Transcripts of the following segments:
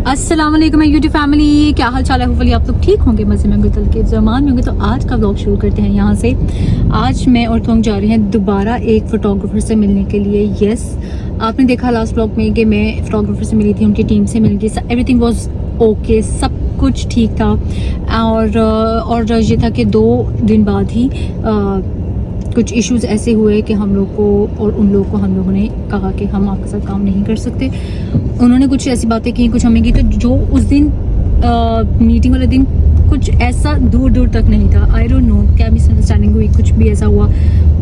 अस्सलाम वालेकुम YouTube family, क्या हाल चाल है। होपफुली आप लोग ठीक होंगे, मज़े में गुतल के ज़मान में होंगे। तो आज का व्लॉग शुरू करते हैं यहाँ से। आज मैं और तुम जा रहे हैं दोबारा एक फ़ोटोग्राफ़र से मिलने के लिए। यस, आपने देखा लास्ट व्लॉग में कि मैं फ़ोटोग्राफ़र से मिली थी, उनकी टीम से मिल गई। एवरीथिंग वाज ओके, सब कुछ ठीक था। और ये था कि 2 दिन बाद ही कुछ इश्यूज़ ऐसे हुए कि हम लोग को और उन लोगों को हम लोगों ने कहा कि हम आपके साथ काम नहीं कर सकते। उन्होंने कुछ ऐसी बातें की, कुछ हमें की, तो जो उस दिन मीटिंग वाले दिन कुछ ऐसा दूर दूर तक नहीं था। आई डोंट नो क्या मिसअंडरस्टैंडिंग हुई, कुछ भी ऐसा हुआ।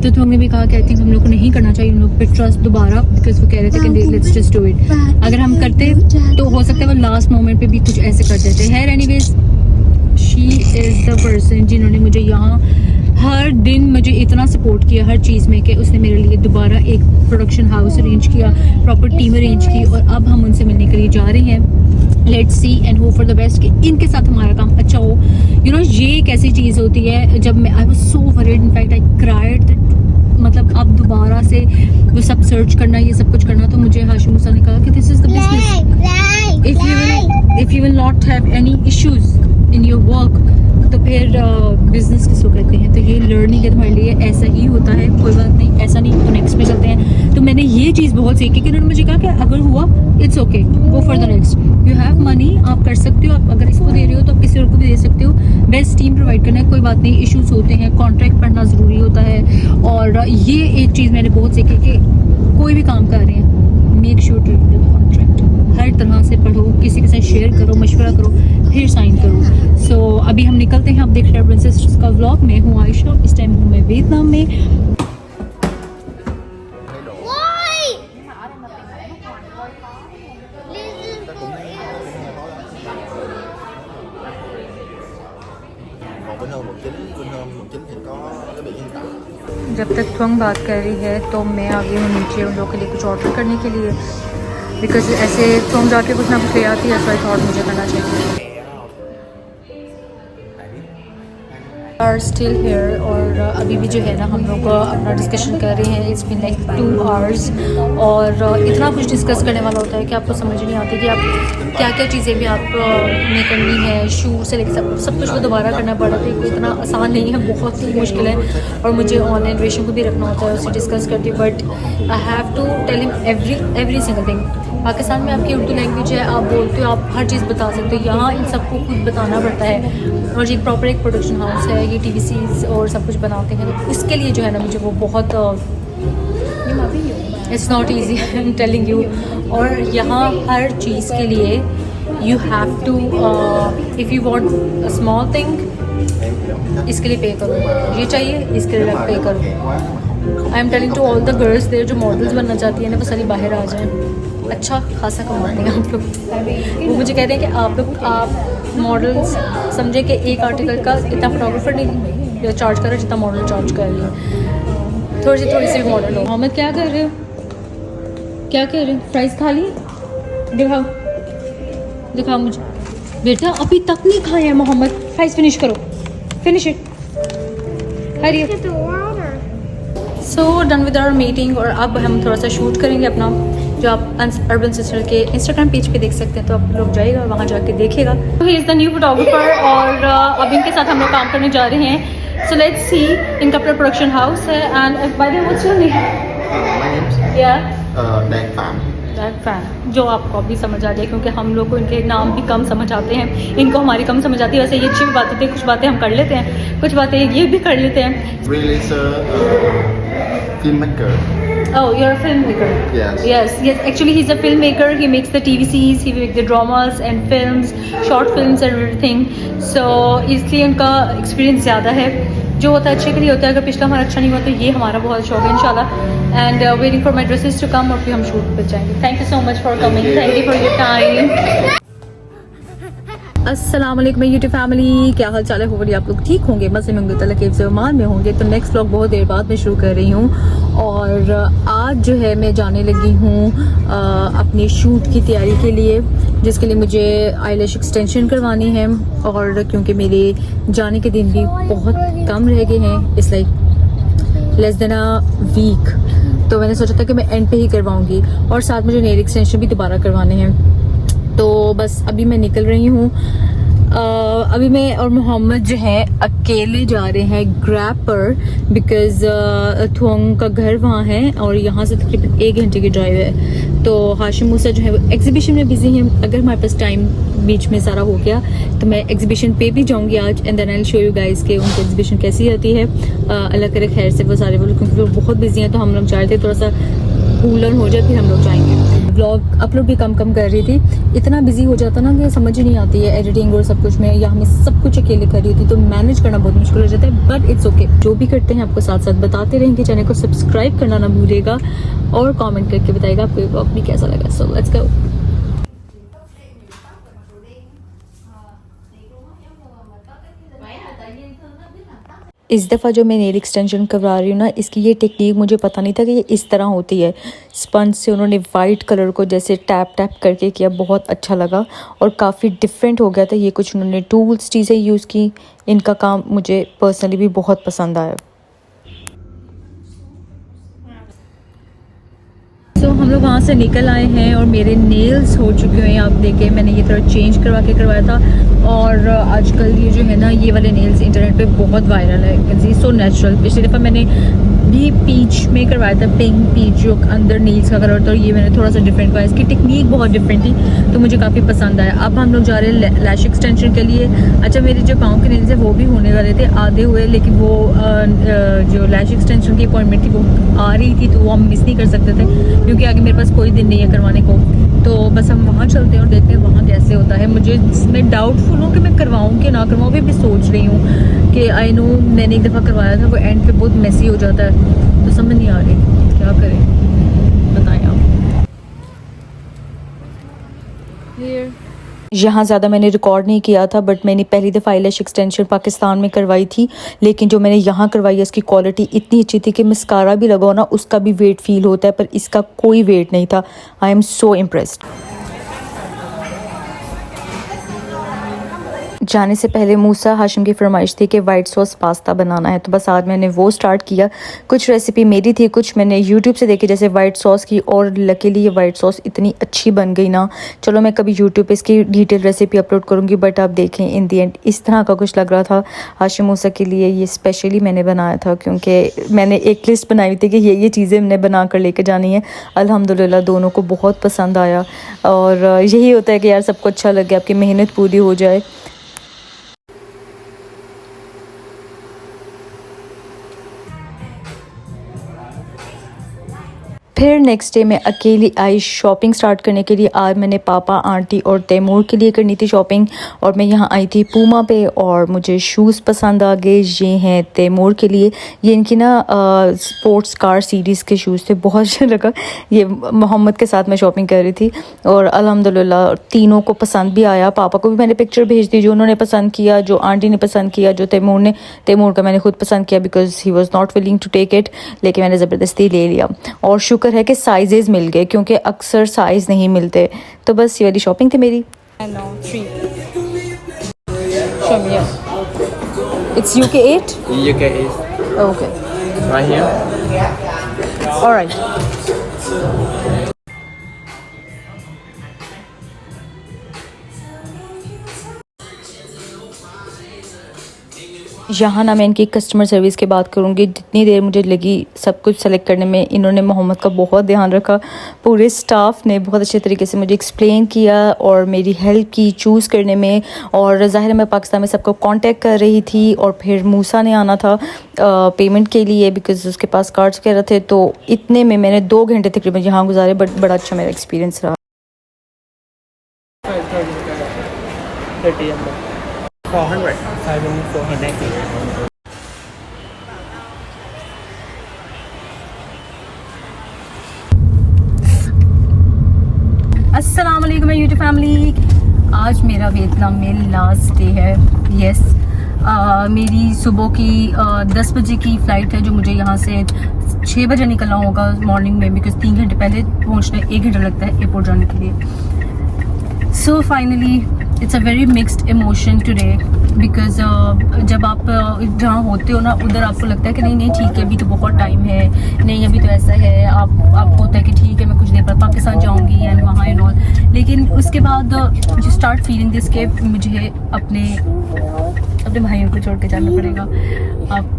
तो तुमने भी कहा कि आई थिंक हम लोग को नहीं करना चाहिए उन लोग पे ट्रस्ट दोबारा, बिकॉज वो कह रहे थे कि लेट्स जस्ट डू इट। अगर हम करते तो हो सकता है वो लास्ट मोमेंट पे भी कुछ ऐसे कर देते हैं। Anyways, she is the person जिन्होंने मुझे यहाँ हर दिन मुझे इतना सपोर्ट किया हर चीज़ में कि उसने मेरे लिए दोबारा एक प्रोडक्शन हाउस अरेंज किया, प्रॉपर टीम अरेंज की, और अब हम उनसे मिलने के लिए जा रहे हैं। Let's see and hope for the best कि इनके साथ हमारा काम अच्छा हो। यू नो, ये एक ऐसी चीज़ होती है जब मैं I was so worried, in fact I cried that, मतलब अब दोबारा से वो सब सर्च करना, ये सब कुछ करना। तो मुझे हाशिम मूसा ने कहा कि this is the business, if you will not have any issues in your work तो फिर बिजनेस किसको कहते हैं। तो ये लर्निंग है तुम्हारे लिए, ऐसा ही होता है, कोई बात नहीं, ऐसा नहीं तो नेक्स्ट में चलते हैं। तो मैंने ये चीज़ बहुत सीखी कि उन्होंने मुझे कहा कि अगर हुआ it's okay, go for the next, you have money, आप कर सकते हो। आप अगर इसको दे रहे हो तो आप किसी और को भी दे सकते हो। बेस्ट टीम प्रोवाइड करना है, कोई बात नहीं, इश्यूज़ होते हैं, कॉन्ट्रैक्ट पढ़ना ज़रूरी होता है। और ये एक चीज़ मैंने बहुत सीखी कि कोई भी काम कर रहे हैं, make sure to read the contract, हर तरह से पढ़ो, किसी के साथ शेयर करो, मशवरा करो, फिर साइन करो। सो अभी हम निकलते हैं। आप देख रहे हैं प्रिंसेस का व्लॉग। मैं हूँ आयशा, इस टाइम हूँ मैं वियतनाम में। जब तक त्वंग बात कर रही है तो मैं आ गई हूँ नीचे उन लोगों के लिए कुछ ऑर्डर करने के लिए, बिकॉज ऐसे त्वंग जाके कुछ ना कुछ ले आती है, सो आई थॉट मुझे करना चाहिए। आर स्टिल हेयर, और अभी भी जो है ना हम लोग अपना डिस्कशन कर रहे हैं। इट्स बीन लाइक 2 आवर्स, और इतना कुछ डिस्कस करने वाला होता है कि आपको समझ नहीं आती कि आप क्या क्या चीज़ें भी आप ने करनी है, शूट से लेकर सब कुछ को दोबारा करना पड़ा। तो ये इतना आसान नहीं है, बहुत ही मुश्किल है। और मुझे ऑनलाइन रेशो को भी रखना होता है, उससे डिस्कस करती हूँ, but I have to tell him every single thing. Pakistan में आपकी उर्दू लैंग्वेज है, आप बोलते हो, आप हर चीज़ बता सकते हो। यहाँ इन सबको खुद बताना पड़ता है। और ये प्रॉपर एक प्रोडक्शन हाउस है, ये TVCs और सब कुछ बनाते हैं, तो इसके लिए जो है ना मुझे वो बहुत it's not easy, I am telling you. और यहाँ हर चीज़ के लिए you have to, if you want a small thing, इसके लिए पे करो, ये चाहिए इसके लिए पे करो। I am telling to all the girls there जो मॉडल्स बनना चाहती हैं ना, वो सारी बाहर आ जाएं, अच्छा खासा कमाते हैं आप लोग। वो मुझे कहते हैं कि आप मॉडल्स समझे कि एक आर्टिकल का इतना फोटोग्राफर नहीं चार्ज कर रहा जितना मॉडल चार्ज कर रही है। थोड़ी सी भी मॉडल हो। मोहम्मद क्या कर रहे हो, क्या कर रहे हो? फ्राइज खा ली? दिखाओ मुझे। बेटा अभी तक नहीं खाए हैं मोहम्मद, फ्राइज फिनिश करो, finish it, hurry. So done with our meeting, और अब हम थोड़ा सा शूट करेंगे अपना, जो आप अर्बन सिस्टर के इंस्टाग्राम पेज पे देख सकते हैं। तो आप लोग जाइएगा वहाँ जाके देखेगा। तो he is the new photographer, और अब इनके साथ हम लोग काम करने जा रहे हैं। सो लेट्स सी, इनका अपना प्रोडक्शन हाउस है। And by the way what's your name? या दैट फैन, जो आपको अभी समझ आ जाए, क्योंकि हम लोग को इनके नाम भी कम समझ आते हैं, इनको हमारी कम समझ आती है। वैसे ये अच्छी भी बात होती है, कुछ बातें हम कर लेते हैं, कुछ बातें ये भी कर लेते हैं। Really, sir, filmmaker. Oh, you're a filmmaker. Yes. Actually, he's a filmmaker. He makes the TVCs, he makes the dramas and films, short films and everything. So इसलिए उनका एक्सपीरियंस ज़्यादा है। जो होता है अच्छे के लिए होता है, अगर पिछला हमारा अच्छा नहीं हुआ तो ये हमारा बहुत शौक है इंशाल्लाह। And waiting for my dresses to come, और फिर हम शूट पर जाएंगे। Thank you so much for coming, thank you for your time. अस्सलाम वालेकुम यूट्यूब फैमिली, क्या हाल चाल है। होपफुली आप लोग ठीक होंगे, मज़े में होंगे, तलक़ीफ़ से ओमान में होंगे। तो नेक्स्ट व्लॉग बहुत देर बाद मैं शुरू कर रही हूँ, और आज जो है मैं जाने लगी हूँ अपनी शूट की तैयारी के लिए, जिसके लिए मुझे आईलैश एक्सटेंशन करवानी है। और क्योंकि मेरे जाने के दिन भी बहुत कम रह गए हैं, it's like less than a week, तो मैंने सोचा था कि मैं एंड पे ही करवाऊँगी। और साथ मुझे नेल एक्सटेंशन भी दोबारा करवाने हैं। तो बस अभी मैं निकल रही हूँ। अभी मैं और मोहम्मद जो है अकेले जा रहे हैं ग्रैब पर, बिकॉज़ थोंग का घर वहाँ है और यहाँ से तकरीबन 1 घंटे की ड्राइव है। तो हाशिम मूसा जो है वो एग्जीबिशन में बिजी हैं। अगर हमारे पास टाइम बीच में सारा हो गया तो मैं एग्जीबिशन पे भी जाऊँगी आज, and then I will show you guys कि उनकी एग्जीबिशन कैसी होती है। अल्लाह करे खैर से वो सारे वो, क्योंकि वो बहुत बिजी हैं, तो हम लोग चाह रहे थे थोड़ा सा कूलर हो जाए फिर हम लोग जाएंगे। व्लॉग अपलोड भी कम कर रही थी, इतना बिजी हो जाता ना कि समझ ही नहीं आती है एडिटिंग और सब कुछ में, या हमें सब कुछ अकेले कर रही थी तो मैनेज करना बहुत मुश्किल हो जाता है। बट इट्स ओके, जो भी करते हैं आपको साथ साथ बताते रहेंगे। चैनल को सब्सक्राइब करना ना भूलिएगा और कमेंट करके बताइएगा आपको व्लॉग भी कैसा लगा। So let's go. इस दफ़ा जो मैं नेल एक्सटेंशन करवा रही हूँ ना, इसकी ये टेक्निक मुझे पता नहीं था कि ये इस तरह होती है। स्पंज से उन्होंने वाइट कलर को जैसे टैप टैप करके किया, बहुत अच्छा लगा और काफ़ी डिफरेंट हो गया था। ये कुछ उन्होंने टूल्स चीज़ें यूज़ की, इनका काम मुझे पर्सनली भी बहुत पसंद आया। तो हम लोग वहाँ से निकल आए हैं और मेरे नेल्स हो चुके हैं। आप देखें, मैंने ये थोड़ा चेंज करवाया था। और आजकल ये जो है ना, ये वाले नेल्स इंटरनेट पे बहुत वायरल है, कैन सी सो नेचुरल। पिछली दफ़ा मैंने भी पीच में करवाया था, पिंक पीच जो अंदर नेल्स का कलर था, और ये मैंने थोड़ा सा डिफरेंट करवाया। इसकी टेक्निक बहुत डिफरेंट थी तो मुझे काफ़ी पसंद आया। अब हम लोग जा रहे हैं लैश एक्सटेंशन के लिए। अच्छा, मेरे जो पाँव के नेल्स है वो भी होने वाले थे, आधे हुए, लेकिन वो जो लैश एक्सटेंशन की अपॉइंटमेंट थी वो आ रही थी तो वो हम मिस नहीं कर सकते थे, क्योंकि आगे मेरे पास कोई दिन नहीं है करवाने को। तो बस हम वहाँ चलते हैं और देखते हैं वहाँ कैसे होता है। मुझे इसमें डाउटफुल हूँ कि मैं करवाऊँ कि ना करवाऊँ, भी सोच रही हूँ कि आई नो मैंने एक दफ़ा करवाया था, वो एंड पे बहुत मेसी हो जाता है, तो समझ नहीं आ रही क्या करें, बताएं आप। यहाँ ज़्यादा मैंने रिकॉर्ड नहीं किया था, बट मैंने पहली दफ़ा आईलैश एक्सटेंशन पाकिस्तान में करवाई थी, लेकिन जो मैंने यहाँ करवाई है उसकी क्वालिटी इतनी अच्छी थी कि मस्कारा भी लगाओ ना उसका भी वेट फील होता है, पर इसका कोई वेट नहीं था। I am so impressed. जाने से पहले मूसा हाशिम की फरमाइश थी कि वाइट सॉस पास्ता बनाना है, तो बस आज मैंने वो स्टार्ट किया। कुछ रेसिपी मेरी थी, कुछ मैंने यूट्यूब से देखी जैसे वाइट सॉस की, और लकीली ये वाइट सॉस इतनी अच्छी बन गई ना। चलो मैं कभी यूट्यूब पे इसकी डिटेल रेसिपी अपलोड करूँगी, बट आप देखें इन दी एंड इस तरह का कुछ लग रहा था। हाशिम मूसा के लिए ये स्पेशली मैंने बनाया था, क्योंकि मैंने एक लिस्ट बनाई थी कि ये चीज़ें मैंने बना कर लेके जानी है। अल्हम्दुलिल्लाह दोनों को बहुत पसंद आया, और यही होता है कि यार सबको अच्छा लगे, आपकी मेहनत पूरी हो जाए। फिर नेक्स्ट डे मैं अकेली आई शॉपिंग स्टार्ट करने के लिए। आज मैंने पापा, आंटी और तैमूर के लिए करनी थी शॉपिंग, और मैं यहाँ आई थी पूमा पे, और मुझे शूज़ पसंद आ गए। ये हैं तैमूर के लिए, ये इनकी ना स्पोर्ट्स कार सीरीज़ के शूज़ थे, बहुत अच्छा लगा। ये मोहम्मद के साथ मैं शॉपिंग कर रही थी और अल्हम्दुलिल्लाह तीनों को पसंद भी आया। पापा को भी मैंने पिक्चर भेज दी, जो उन्होंने पसंद किया, जो आंटी ने पसंद किया, जो तैमूर का मैंने खुद पसंद किया because he was not willing to take it, लेकिन मैंने ज़बरदस्ती ले लिया। और शुक्र है कि साइजेस मिल गए, क्योंकि अक्सर साइज नहीं मिलते। तो बस ये वाली शॉपिंग थी मेरी। It's UK 8? UK 8. Okay. Right here. All right. यहाँ ना मैं इनकी कस्टमर सर्विस की बात करूँगी, जितनी देर मुझे लगी सब कुछ सेलेक्ट करने में, इन्होंने मोहम्मद का बहुत ध्यान रखा। पूरे स्टाफ ने बहुत अच्छे तरीके से मुझे एक्सप्लेन किया और मेरी हेल्प की चूज़ करने में। और ज़ाहिर मैं पाकिस्तान में सबको कांटेक्ट कर रही थी, और फिर मूसा ने आना था पेमेंट के लिए बिकॉज उसके पास कार्ड्स वगैरह थे। तो इतने में मैंने 2 घंटे तकरीबन यहाँ गुजारे, बट बड़ा अच्छा मेरा एक्सपीरियंस रहा। 400. 400. अस्सलाम वालेकुम यूट्यूब फैमिली। आज मेरा वियतनाम में लास्ट डे है। यस, मेरी सुबह की 10 बजे की फ़्लाइट है, जो मुझे यहाँ से 6 बजे निकलना होगा मॉर्निंग में, बिकॉज 3 घंटे पहले पहुँचने 1 घंटा लगता है एयरपोर्ट जाने के लिए। So finally it's a very mixed emotion today. Because जब आप जहाँ होते हो ना उधर आपको लगता है कि नहीं नहीं ठीक है अभी तो बहुत टाइम है, नहीं अभी तो ऐसा है, आपको होता है कि ठीक है मैं कुछ देर बाद पाकिस्तान जाऊँगी एंड वहाँ एंड ऑल। लेकिन उसके बाद यू स्टार्ट फीलिंग दिस के मुझे अपने भाइयों को छोड़ के जाना पड़ेगा। आप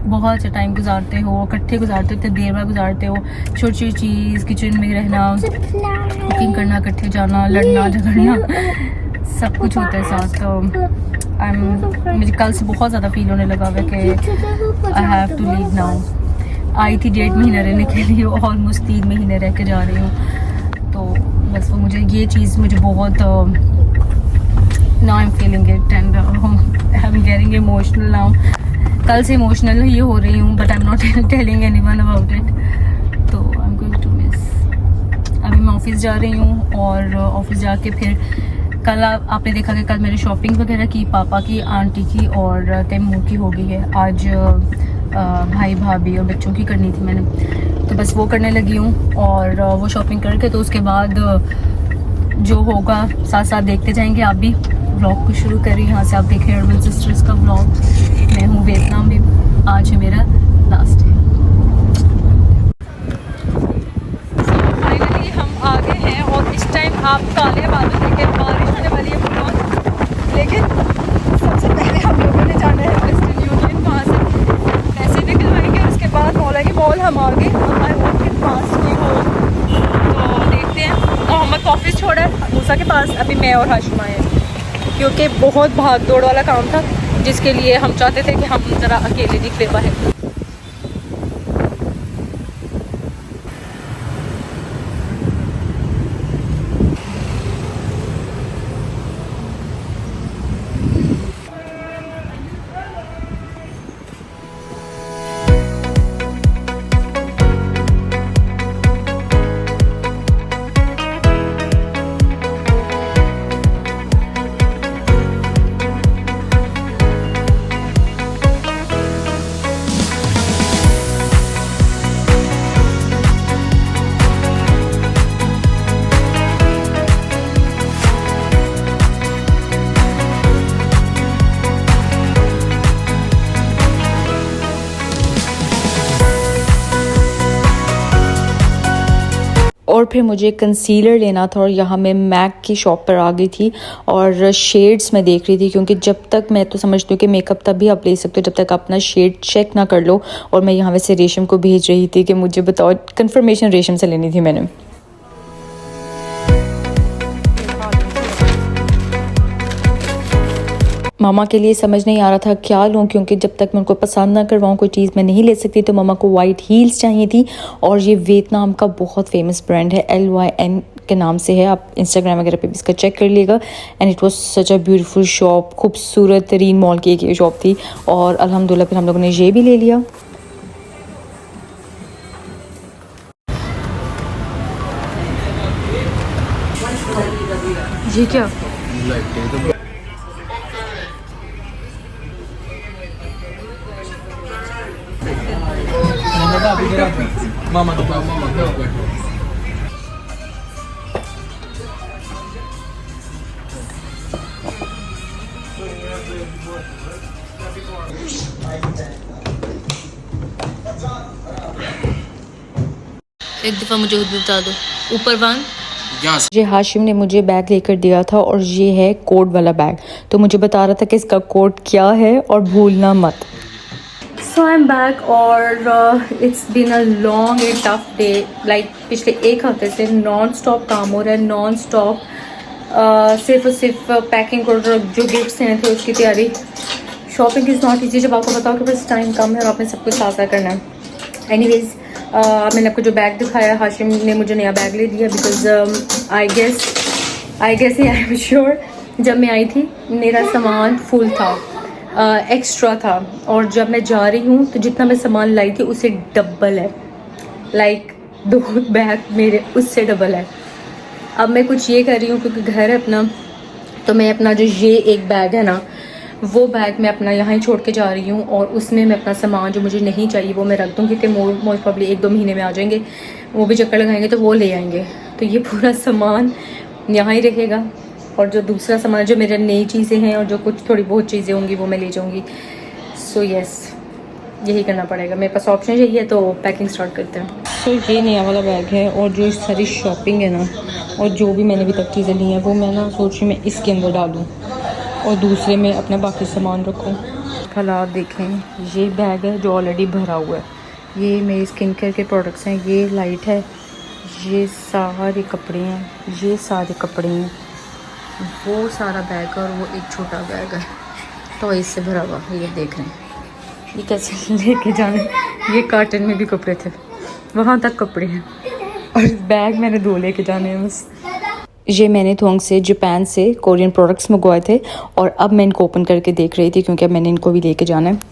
बहुत अच्छा टाइम गुजारते हो, इकट्ठे गुजारते हो, इतने देर बाद गुजारते हो, छोटी छोटी चीज़, किचन में रहना, कुकिंग करना, इकट्ठे जाना, लड़ना झगड़ना, सब कुछ होता है साथ। तो मुझे कल से बहुत ज़्यादा फील होने लगा हुआ कि I have to leave now. आई थी 1.5 महीना रहने के लिए, ऑलमोस्ट 3 महीने रह के जा रही हूँ। तो बस वो मुझे ये चीज़ मुझे बहुत now I am feeling it and I am getting emotional now. कल से इमोशनल ही हो रही हूँ but I am not telling anyone about it. तो I am going to miss. अभी मैं ऑफिस जा रही हूँ और ऑफिस जाके फिर कल आपने देखा कि कल मैंने शॉपिंग वगैरह की, पापा की, आंटी की और तैमूर की हो गई है। आज भाई भाभी और बच्चों की करनी थी मैंने, तो बस वो करने लगी हूँ और वो शॉपिंग करके तो उसके बाद जो होगा साथ साथ देखते जाएंगे। आप भी व्लॉग को शुरू करें यहाँ से, आप देखें अर्बन सिस्टर्स का व्लॉग। मैं हूँ वियतनाम में, आज है मेरा लास्ट डे। फाइनली हम आ गए हैं और इस टाइम आप काले बादल देखे, बारिश होने वाली है बहुत। लेकिन सबसे पहले हम लोगों ने जाना है वेस्टर्न यूनियन, वहाँ से पैसे निकलवाएंगे और उसके बाद मॉल आएंगे। मॉल हम आ गए, आई वॉन्ट के पास ही हो, तो देखते हैं। मोहम्मद को ऑफिस छोड़ा है मूसा के पास, अभी मैं और हाशिम आए हैं क्योंकि बहुत भाग दौड़ वाला काम था जिसके लिए हम चाहते थे कि हम ज़रा अकेले निकले बाहर। और फिर मुझे कंसीलर लेना था और यहाँ मैं मैक की शॉप पर आ गई थी और शेड्स मैं देख रही थी, क्योंकि जब तक मैं तो समझती हूँ कि मेकअप तभी आप ले सकते हो जब तक अपना शेड चेक ना कर लो। और मैं यहाँ वैसे रेशम को भेज रही थी कि मुझे बताओ, कंफर्मेशन रेशम से लेनी थी मैंने। मामा के लिए समझ नहीं आ रहा था क्या लूँ, क्योंकि जब तक मैं उनको पसंद ना करवाऊँ कोई चीज़ मैं नहीं ले सकती। तो मामा को वाइट हील्स चाहिए थी और ये वियतनाम का बहुत फेमस ब्रांड है, LYN के नाम से है। आप इंस्टाग्राम वगैरह पे भी इसका चेक कर लीजिएगा। And it was such a beautiful shop, खूबसूरत तरीन मॉल की एक ये शॉप थी। और अल्हम्दुलिल्लाह फिर हम लोगों ने ये भी ले लिया। ये क्या Mama. एक दफ़ा मुझे खुद भी बता दो, ऊपर वन। ये हाशिम ने मुझे बैग लेकर दिया था और ये है कोड वाला बैग, तो मुझे बता रहा था कि इसका कोड क्या है और भूलना मत। सो आई एम बैक और it's been a long and tough day. Like पिछले एक हफ्ते से नॉन स्टॉप काम हो रहा है, नॉन स्टॉप सिर्फ और सिर्फ पैकिंग और जो गिफ्ट्स हैं थे उसकी तैयारी। शॉपिंग इज़ नॉट ईजी जब आपको बताओ कि बस टाइम कम है और आपने सब कुछ साथ साथ करना है। एनीवेज मैंने आपको जो बैग दिखाया, हाशिम ने मुझे नया बैग ले दिया because I guess I am sure जब मैं आई थी मेरा सामान फुल था, एक्स्ट्रा था, और जब मैं जा रही हूँ तो जितना मैं सामान लाई थी उससे डबल है। लाइक 2 बैग मेरे उससे डबल है। अब मैं कुछ ये कर रही हूँ क्योंकि घर है अपना, तो मैं अपना जो ये एक बैग है ना वो बैग मैं अपना यहाँ ही छोड़ के जा रही हूँ और उसमें मैं अपना सामान जो मुझे नहीं चाहिए वो मैं रख दूँगी कि मोस्ट प्रॉब्ली 1-2 महीने में आ जाएंगे, वो भी चक्कर लगाएंगे तो वो ले आएंगे। तो ये पूरा सामान यहाँ ही रहेगा और जो दूसरा सामान जो मेरे नई चीज़ें हैं और जो कुछ थोड़ी बहुत चीज़ें होंगी वो मैं ले जाऊँगी। सो यस, यही करना पड़ेगा, मेरे पास ऑप्शन यही है, तो पैकिंग स्टार्ट करते हैं। तो ये नया वाला बैग है और जो सारी शॉपिंग है ना और जो भी मैंने अभी तक चीज़ें ली हैं वो मैं ना सोच रही मैं इसके अंदर डालूँ और दूसरे में अपना बाकी सामान रखूँ। हालात देखें, ये बैग है जो ऑलरेडी भरा हुआ है, ये मेरी स्किन केयर के प्रोडक्ट्स हैं, ये लाइट है, ये सारे कपड़े हैं, ये सारे कपड़े हैं, वो सारा बैग है और वो एक छोटा बैग है तो इससे भरा हुआ। ये देख रहे हैं ये कैसे लेके जाने, ये कार्टन में भी कपड़े थे, वहाँ तक कपड़े हैं और बैग मैंने 2 लेके जाने हैं बस। ये मैंने थोंग से जापान से कोरियन प्रोडक्ट्स मंगवाए थे और अब मैं इनको ओपन करके देख रही थी क्योंकि अब मैंने इनको भी लेके जाना है।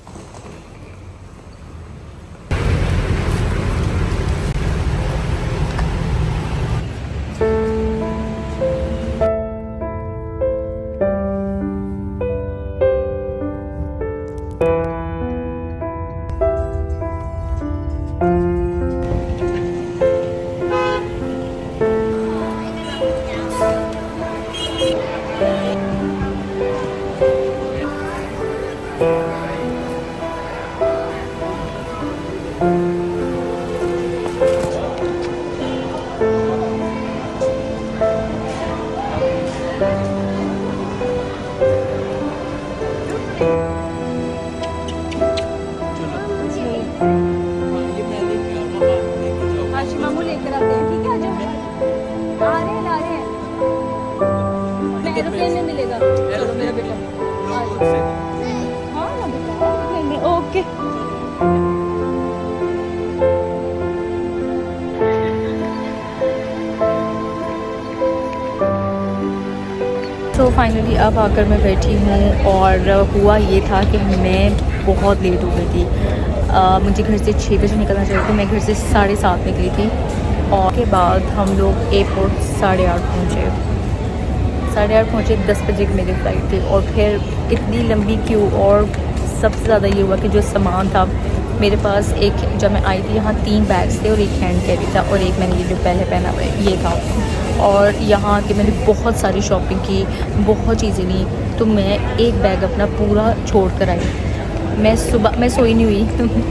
ओके तो फाइनली अब आकर मैं बैठी हूँ और हुआ ये था कि मैं बहुत लेट हो गई थी। मुझे घर से 6 बजे निकलना चाहिए था, मैं घर से 7:30 निकली थी और के बाद हम लोग एयरपोर्ट 8:30 पहुँचे। 10 बजे की मेरी फ़्लाइट थी और फिर इतनी लंबी क्यू और सबसे ज़्यादा ये हुआ कि जो सामान था मेरे पास, एक जब मैं आई थी यहाँ 3 बैग्स थे और एक हैंड कैरी था और एक मैंने ये जो पहले पहना हुआ है ये था। और यहाँ के मैंने बहुत सारी शॉपिंग की, बहुत चीज़ें ली, तो मैं एक बैग अपना पूरा छोड़ कर आई। मैं सोई नहीं हुई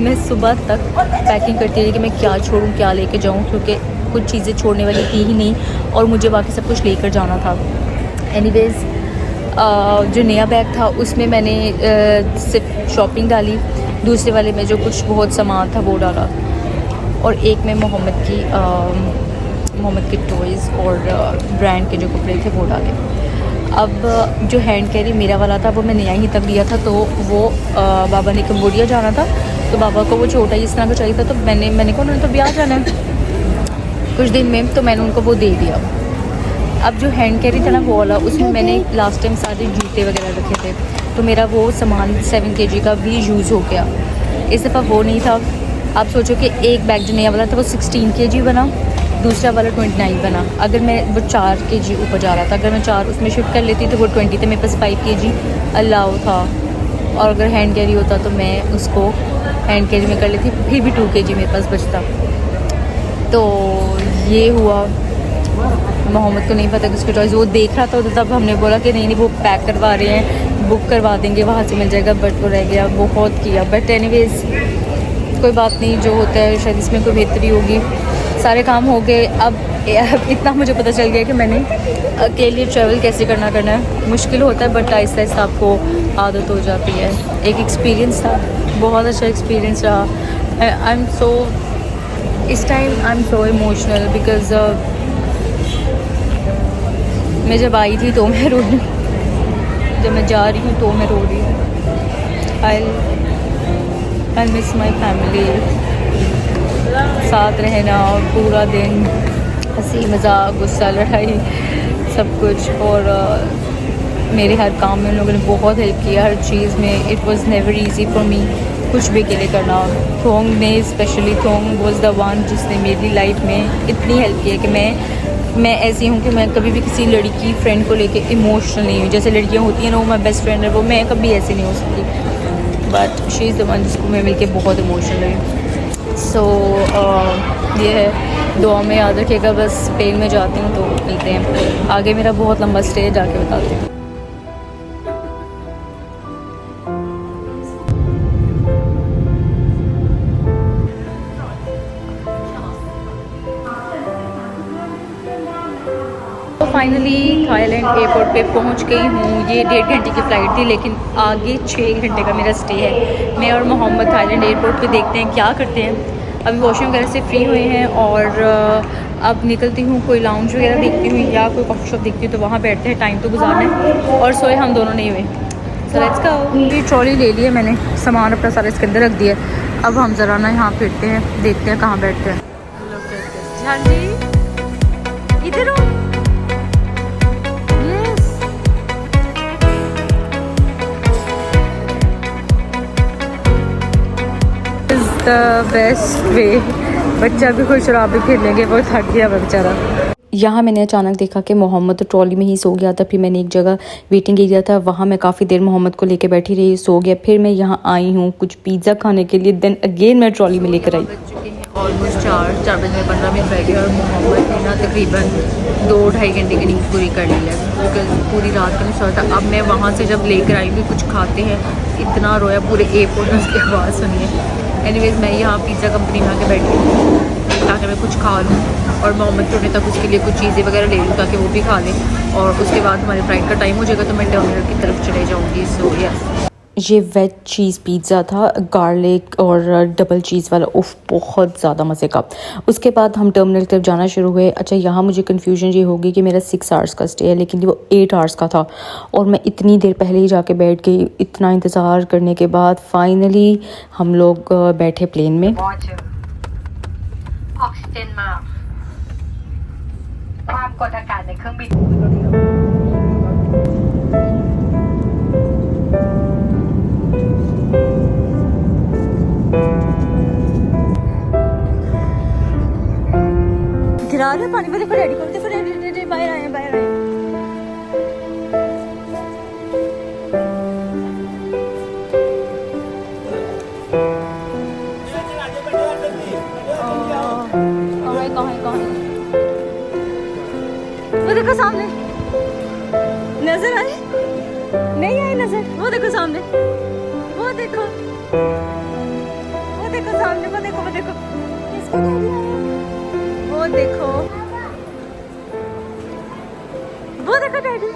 मैं सुबह तक पैकिंग करती रही कि मैं क्या छोड़ूं क्या लेके जाऊं, क्योंकि कुछ चीज़ें छोड़ने वाली थी ही नहीं और मुझे बाकी सब कुछ लेकर जाना था। एनीवेज़ जो नया बैग था उसमें मैंने सिर्फ शॉपिंग डाली, दूसरे वाले में जो कुछ बहुत सामान था वो डाला और एक में मोहम्मद के टॉयज़ और ब्रांड के जो कपड़े थे वो डाले। अब जो हैंड कैरी मेरा वाला था वो मैं नया ही तब लिया था, तो वो बाबा ने कंबोडिया जाना था तो बाबा को वो छोटा ही इस तरह का चाहिए था, तो मैंने कहा उन्होंने तो ब्याह जाना है कुछ दिन में, तो मैंने उनको वो दे दिया। अब जो हैंड कैरी था ना वो वाला, उसमें मैंने लास्ट टाइम सारे जूते वगैरह रखे थे, तो मेरा वो सामान 7 kg का भी यूज़ हो गया। इस दफ़ा वो नहीं था। आप सोचो कि एक बैग जो नया वाला था वो 16 kg बना, दूसरा वाला 29 बना। अगर मैं वो 4 kg ऊपर जा रहा था, अगर मैं 4 उसमें शिफ्ट कर लेती तो वो 20 थे, मेरे पास 5 kg अलाउ था। और अगर हैंड कैरी होता तो मैं उसको हैंड कैरी में कर लेती, फिर भी 2 kg मेरे पास बचता। तो ये हुआ। मोहम्मद को नहीं पता किसकी चॉइस, वो देख रहा था तो तब हमने बोला कि नहीं वो पैक करवा रहे हैं, बुक करवा देंगे, वहाँ से मिल जाएगा, बट वो रह गया। बहुत किया बट एनीवेज़ कोई बात नहीं, जो होता है शायद इसमें कोई बेहतरी होगी। सारे काम हो गए। अब इतना मुझे पता चल गया कि मैंने अकेले ट्रैवल कैसे करना है। मुश्किल होता है बट आहिस्ता आहिस्ता आपको आदत हो जाती है। एक एक्सपीरियंस था, बहुत अच्छा एक्सपीरियंस रहा। आई एम सो इस time I am so emotional because मैं जब आई थी तो मैं रो रही हूँ, जब मैं जा रही हूँ तो मैं रो रही हूँ। आई मिस माई फैमिली, साथ रहना पूरा दिन, हंसी मजाक गुस्सा लड़ाई सब कुछ। और मेरे हर काम में उन लोगों ने बहुत हेल्प किया, हर चीज़ में। It was never easy for me कुछ भी अकेले करना। थोंग ने स्पेशली, थोंग वाज द वन जिसने मेरी लाइफ में इतनी हेल्प की है कि मैं ऐसी हूँ कि मैं कभी भी किसी लड़की फ्रेंड को लेके इमोशनल नहीं हुई। जैसे लड़कियाँ होती हैं ना, वो मैं बेस्ट फ्रेंड है, वो मैं कभी ऐसी नहीं हो सकती। But she is the one जिसको मैं मिलके बहुत इमोशनल हुई। सो ये है, दुआ में याद रखिएगा। बस प्लेन में जाती हूँ तो मिलते हैं। आगे मेरा बहुत लंबा स्टे है, जाके बताती हूँ। तो फाइनली थाईलैंड एयरपोर्ट पे पहुंच गई हूँ। ये 1.5 घंटे की फ़्लाइट थी, लेकिन आगे 6 घंटे का मेरा स्टे है। मैं और मोहम्मद थाईलैंड एयरपोर्ट पे देखते हैं क्या करते हैं। अभी वॉशरूम वगैरह से फ्री हुए हैं और अब निकलती हूँ, कोई लाउंज वगैरह देखती हूँ या कोई कॉफ़ी शॉप देखती हूँ, तो वहाँ बैठते हैं। टाइम तो गुजारना है और सोए हम दोनों नहीं हुए। So let's go. ये ट्रॉली ले ली है मैंने, सामान अपना सारा इसके अंदर रख दिया है। अब हम ज़रा ना यहाँ फिरते हैं, देखते हैं कहाँ बैठते हैं। हाँ जी, इधर हो। The best way. बच्चा भी खुश और आप भी खेलेंगे, बहुत थक गया हुआ बेचारा। यहाँ मैंने अचानक देखा कि मोहम्मद तो ट्रॉली में ही सो गया था। फिर मैंने एक जगह वेटिंग एरिया था, वहाँ मैं काफ़ी देर मोहम्मद को लेके बैठी रही, सो गया। फिर मैं यहाँ आई हूँ कुछ पिज़्ज़ा खाने के लिए, देन अगेन मैं ट्रॉली में लेकर आई। बज चुके हैं ऑलमोस्ट 4 बजे 15 मिनट रह गए और मोहम्मद ने ना तकरीबन 2-2.5 घंटे की नींद पूरी कर ली है, क्योंकि पूरी रात का नहीं सोया था। अब मैं वहाँ से जब लेकर आई भी कुछ खाते हैं, इतना रोया पूरे एयरपोर्ट में, उसकी आवाज़ सुनिए। एनीवेज मैं यहाँ पिज़्ज़ा कंपनी में आके बैठी हूँ ताकि मैं कुछ खा लूँ और मोहम्मद छोड़ने तक उसके लिए कुछ चीज़ें वगैरह ले लूँ ताकि वो भी खा लें, और उसके बाद हमारे फ्लाइट का टाइम हो जाएगा तो मैं टर्मिनल की तरफ चले जाऊँगी। सो यस, ये वेज चीज़ पिज़्ज़ा था, गार्लिक और डबल चीज़ वाला। उफ, बहुत ज़्यादा मज़े का। उसके बाद हम टर्मिनल की तरफ जाना शुरू हुए। अच्छा, यहाँ मुझे कन्फ्यूजन ये होगी कि मेरा 6 आवर्स का स्टे है, लेकिन वो 8 आवर्स का था और मैं इतनी देर पहले ही जाके बैठ गई। इतना इंतज़ार करने के बाद फाइनली हम लोग बैठे प्लेन में। गिरा रहे पानी वाले रेडी करते, फिर रेडी बाहर आए, बाहर आए। वो देखो सामने, नजर आए? नहीं आई नजर? वो देखो सामने, वो देखो, वो देखो सामने, वो देखो, वो देखो, किसका डैडी आया? वो देखो, वो देखो डैडी,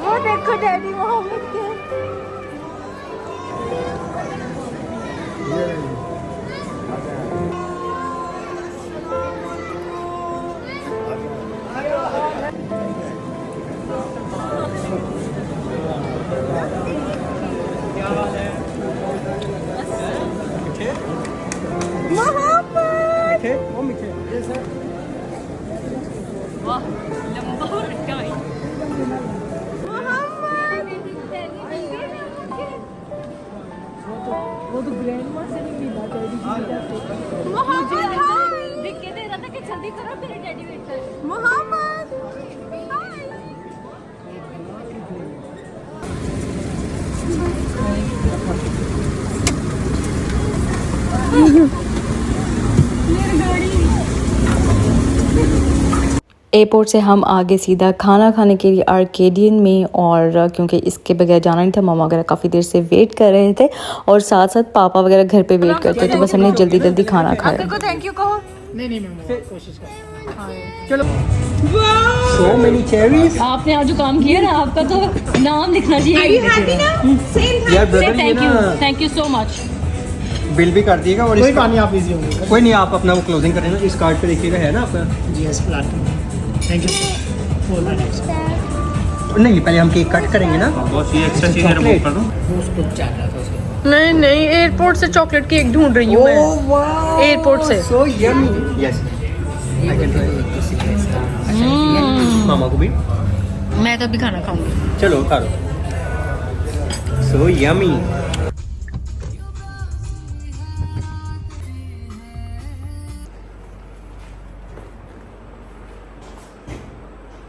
वो देखो डैडी मोहम्मद के। वाह, लंबा और लटका है। वो तो ग्रैंडमा से नहीं मिला डैडी की। मोहम्मद देख के दे रहा था कि जल्दी करो, मेरे डैडी वेट कर। मोहम्मद एयरपोर्ट से हम आगे सीधा खाना खाने के लिए आर्केडियन में, और क्योंकि इसके बगैर जाना नहीं था, मामा वगैरह काफ़ी देर से वेट कर रहे थे और साथ साथ पापा वगैरह घर पे वेट करते, तो बस हमने जल्दी जल्दी खाना खाया। थैंक यू कहो। नहीं मैं कोशिश कर। चलो। So many cherries. आपने आज जो काम किया ना, आपका तो नाम लिखना चाहिए। यार brother, thank you so much. Bill भी कर दिएगा और कोई बात नहीं, आप इजी होंगे। कोई नहीं, आप अपना वो क्लोजिंग करें ना, इस कार्ड पे देखिएगा, है ना आपका? GS flat. Thank you for that. नहीं, पहले हम केक कट करेंगे ना। बहुत ये एक्स्ट्रा चीज़ रिमूव कर दूं। उसको चाहता था उसको। नहीं, एयरपोर्ट से चॉकलेट केक ढूंढ रही हूँ मैं। एयरपोर्ट से। So yummy. Yes. I can try. मामा को भी। मैं तो भी खाना खाऊंगी। चलो खा लो। So yummy.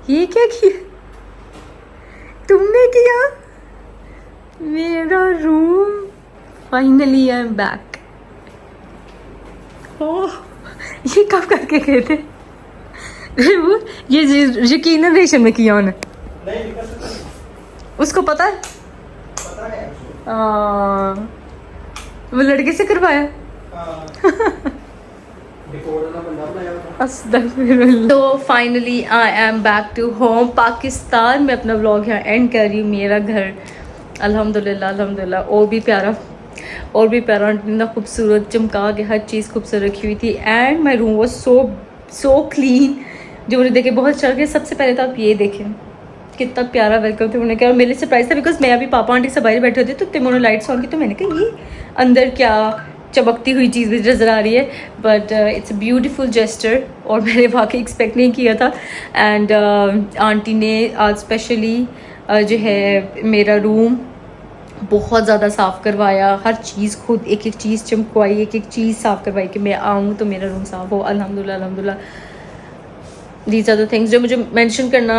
ये क्या किया तुमने? किया मेरा room. Finally I am back. ओह, ये कब करके गए थे? वो ये यकीनन रेशम में किया उन्हें, उसको पता है? वो लड़के से करवाया। तो finally I am back to home Pakistan. मैं अपना व्लॉग यहाँ एंड कर रही हूँ। मेरा घर अल्हम्दुलिल्लाह अल्हम्दुलिल्लाह और भी प्यारा इतना खूबसूरत, चमका के हर चीज़ खूबसूरत रखी हुई थी। And my room was so clean, जो मुझे देखे बहुत अच्छा लगे। सबसे पहले तो आप ये देखें कितना प्यारा वेलकम थे उन्होंने किया। और मेरे लिए सरप्राइज था बिकॉज मैं अभी पापा आंटी से बाहर बैठे थे तो तिमोनो लाइट्स ऑन की, तो मैंने कहा ये अंदर क्या चमकती हुई चीज़ भी नज़र आ रही है। But it's a beautiful gesture और मैंने वाकई एक्सपेक्ट नहीं किया था। एंड आंटी ने आज स्पेशली जो है मेरा रूम बहुत ज़्यादा साफ़ करवाया, हर चीज़ खुद एक एक चीज़ चमकवाई, एक एक चीज़ साफ़ करवाई कि मैं आऊँ तो मेरा रूम साफ़ हो। अल्हम्दुलिल्लाह अल्हम्दुलिल्लाह। दीज आर द थिंग्स जो मुझे मेंशन करना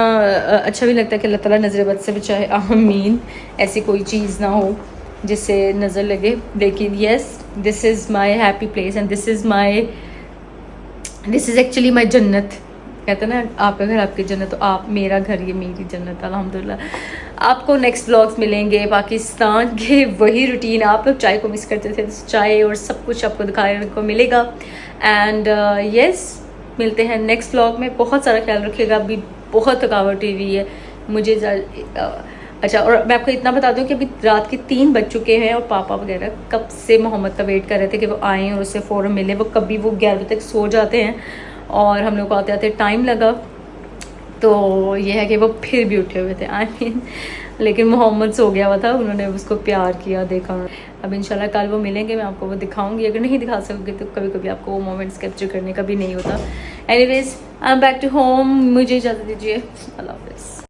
अच्छा भी लगता है कि अल्लाह ताला नज़र बद से बचाए, आमीन। ऐसी कोई चीज़ ना हो जिससे नज़र लगे। लेकिन yes, this is my happy place and this is actually my जन्नत। कहते हैं ना आपका घर आपकी जन्नत, तो आप मेरा घर ये मेरी जन्नत अल्हम्दुलिल्लाह। आपको नेक्स्ट व्लॉग्स मिलेंगे पाकिस्तान के, वही रूटीन। आप लोग चाय को मिस करते थे, चाय और सब कुछ आपको दिखाने को मिलेगा। एंड येस, मिलते हैं नेक्स्ट व्लॉग में। बहुत सारा ख्याल रखिएगा, अभी बहुत थकावट हुई है मुझे। अच्छा, और मैं आपको इतना बता दूं कि अभी रात के 3 बज चुके हैं और पापा वगैरह कब से मोहम्मद का वेट कर रहे थे कि वो आएँ और उससे फ़ौरन मिले। वो कभी वो 11 बजे तक सो जाते हैं और हम लोग को आते आते टाइम लगा। तो ये है कि वो फिर भी उठे हुए थे, आई मीन लेकिन मोहम्मद सो गया हुआ था, उन्होंने उसको प्यार किया, देखा। अब इंशाल्लाह कल वो मिलेंगे, मैं आपको वो दिखाऊंगी। अगर नहीं दिखा सकोगे तो कभी कभी आपको वो मोमेंट्स कैप्चर करने का भी नहीं होता। Anyways, I am back to home, मुझे इजाज़त दीजिए, अल्लाह हाफ़िज़।